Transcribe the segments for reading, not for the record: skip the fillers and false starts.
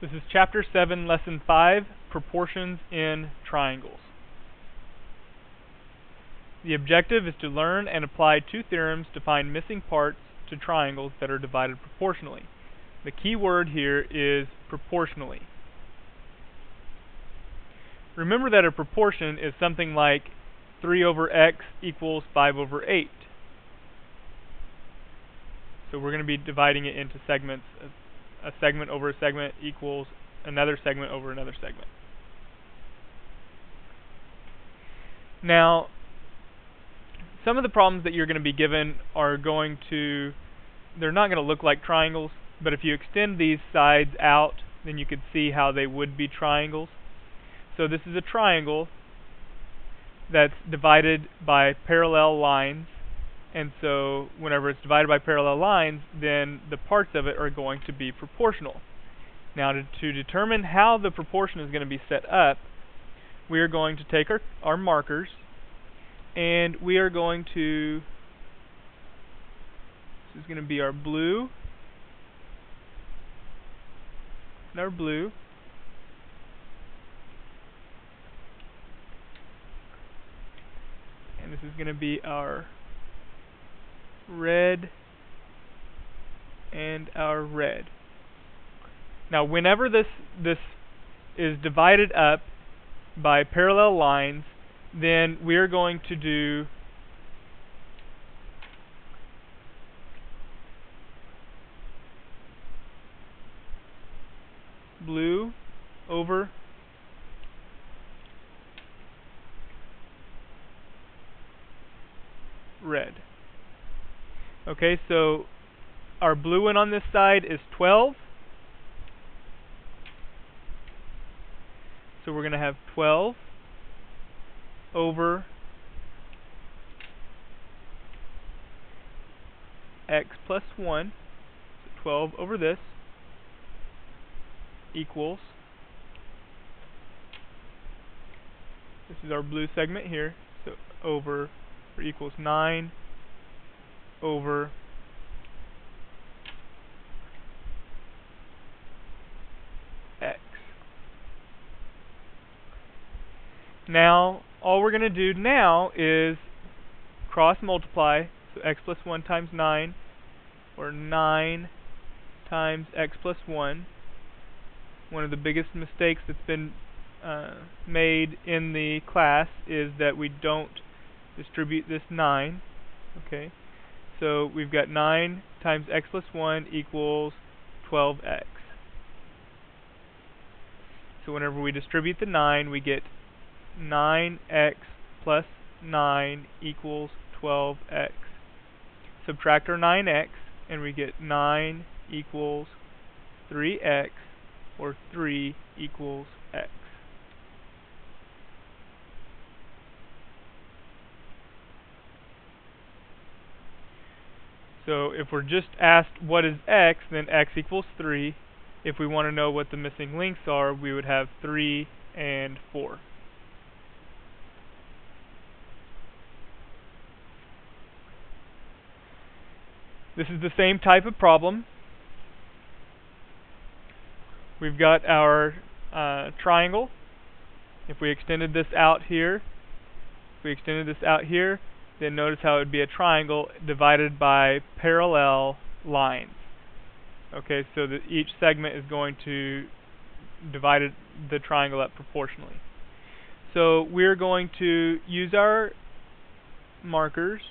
This is Chapter 7, Lesson 5, Proportions in Triangles. The objective is to learn and apply two theorems to find missing parts to triangles that are divided proportionally. The key word here is proportionally. Remember that a proportion is something like 3 over x equals 5 over 8. So we're going to be dividing it into segments. A segment over a segment equals another segment over another segment. Now, some of the problems that you're going to be given are they're not going to look like triangles, but if you extend these sides out, then you could see how they would be triangles. So this is a triangle that's divided by parallel lines, and so whenever it's divided by parallel lines, then the parts of it are going to be proportional. Now to determine how the proportion is going to be set up, we are going to take our markers, and we are going to, this is going to be our blue, and our blue, and this is going to be our red and our red. Now whenever this is divided up by parallel lines, then we are going to do blue over red. Okay, so our blue one on this side is 12. So we're going to have 12 over x plus 1. So 12 over this equals, this is our blue segment here, so over or equals 9 over x. Now, all we're going to do now is cross multiply, so x plus 1 times 9, or 9 times x plus 1. One of the biggest mistakes that's been made in the class is that we don't distribute this 9. Okay, so we've got 9 times x plus 1 equals 12x. So whenever we distribute the 9, we get 9x plus 9 equals 12x. Subtract our 9x, and we get 9 equals 3x, or 3 equals x. So if we're just asked what is x, then x equals 3. If we want to know what the missing links are, we would have 3 and 4. This is the same type of problem. We've got our triangle. If we extended this out here, then notice how it would be a triangle divided by parallel lines. Okay, so that each segment is going to divide the triangle up proportionally. So we're going to use our markers.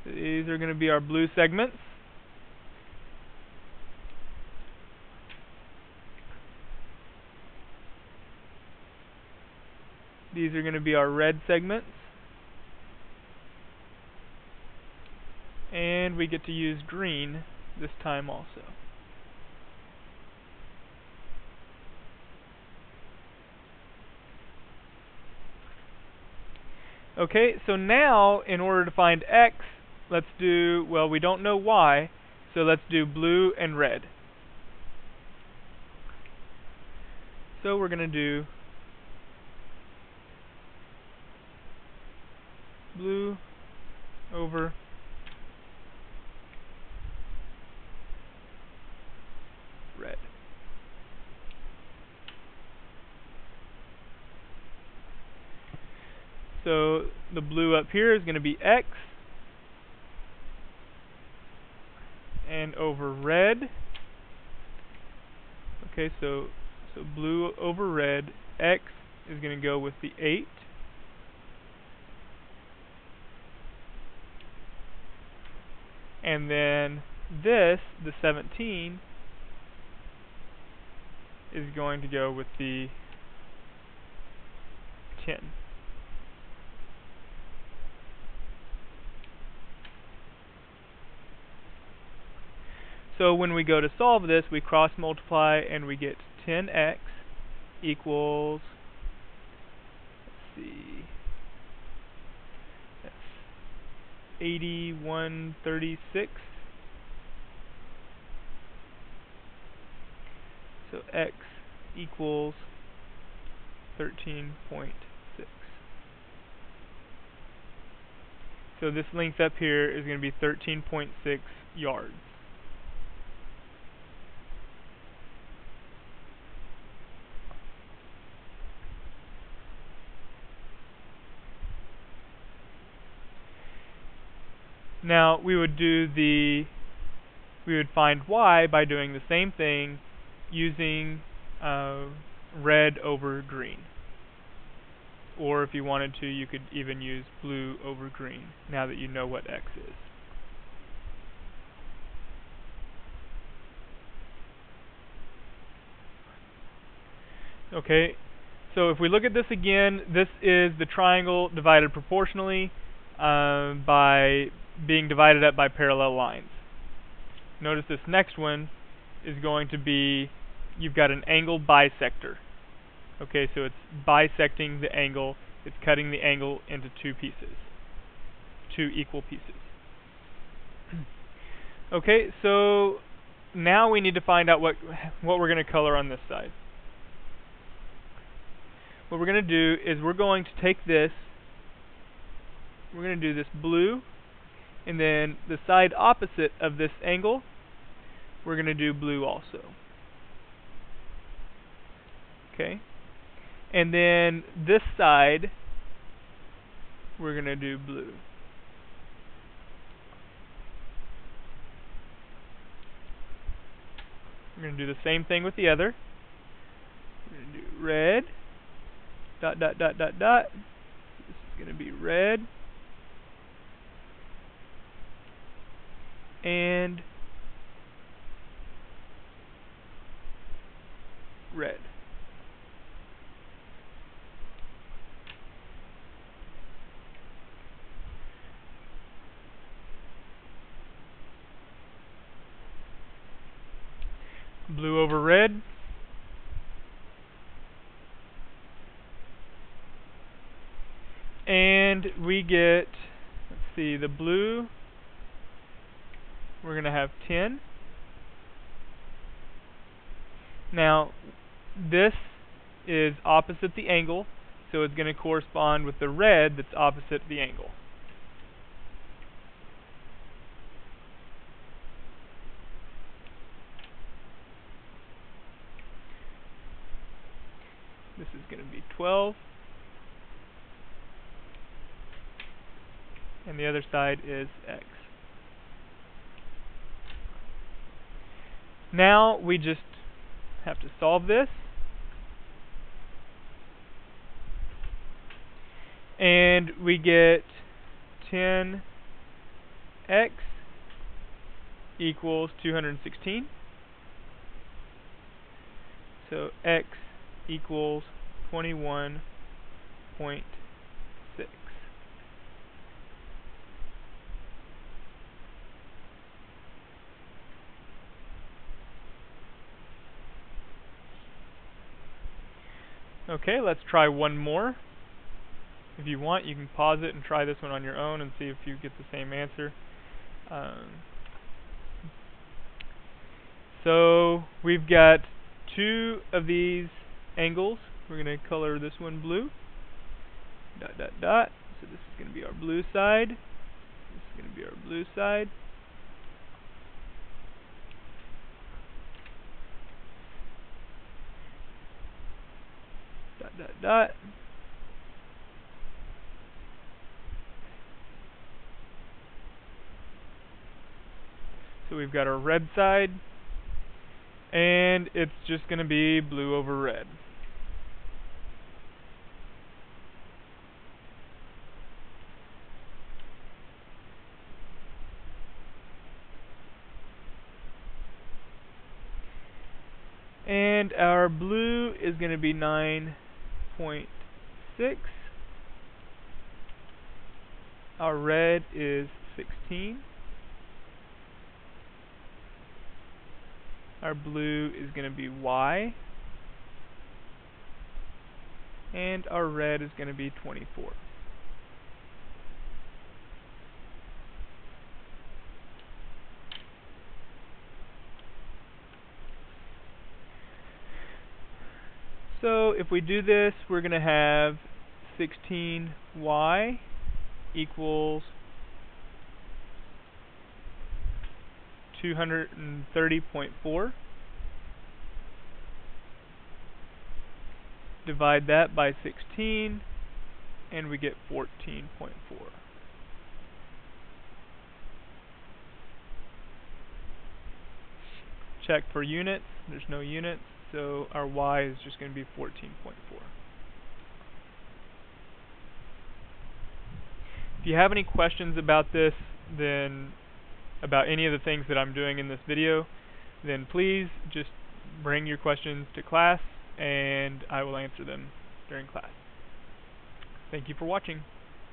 These are going to be our blue segments. These are going to be our red segments. And we get to use green this time also. Okay, so now in order to find x, let's do, well, we don't know y, so let's do blue and red. So we're going to do blue over So the blue up here is going to be x, and over red. Okay, so blue over red, x is going to go with the 8. And then this, the 17, is going to go with the 10. So when we go to solve this, we cross multiply and we get 10x equals, let's see, that's 8136. So x equals 13.6. So this length up here is going to be 13.6 yards. Now we would find y by doing the same thing using red over green. Or if you wanted to, you could even use blue over green, now that you know what x is. Okay, so if we look at this again, this is the triangle divided proportionally by being divided up by parallel lines. Notice this next one is going to be, you've got an angle bisector. Okay, so it's bisecting the angle, it's cutting the angle into two equal pieces. Okay, so now we need to find out what we're going to color on this side. What we're going to do is we're going to take this, we're going to do this blue, and then the side opposite of this angle, we're going to do blue also. Okay, and then this side, we're going to do blue. We're going to do the same thing with the other. We're going to do red, dot, dot, dot, dot, dot. This is going to be red. And red. Blue over red. And we get, let's see, the blue, we're going to have 10. Now, this is opposite the angle, so it's going to correspond with the red that's opposite the angle. This is going to be 12. And the other side is x. Now we just have to solve this. And we get 10x equals 216. So x equals 21.6. Okay, let's try one more. If you want, you can pause it and try this one on your own and see if you get the same answer. So we've got two of these angles. We're going to color this one blue. Dot, dot, dot. So this is going to be our blue side. This is going to be our blue side. Dot, dot, dot. So we've got our red side, and it's just going to be blue over red. And our blue is going to be 9.6. Our red is 16. Our blue is going to be Y. And our red is going to be 24. So if we do this, we're going to have 16Y equals 230.4. Divide that by 16, and we get 14.4. Check for units. There's no units, so our Y is just going to be 14.4. If you have any questions about this, then about any of the things that I'm doing in this video, then please just bring your questions to class and I will answer them during class. Thank you for watching.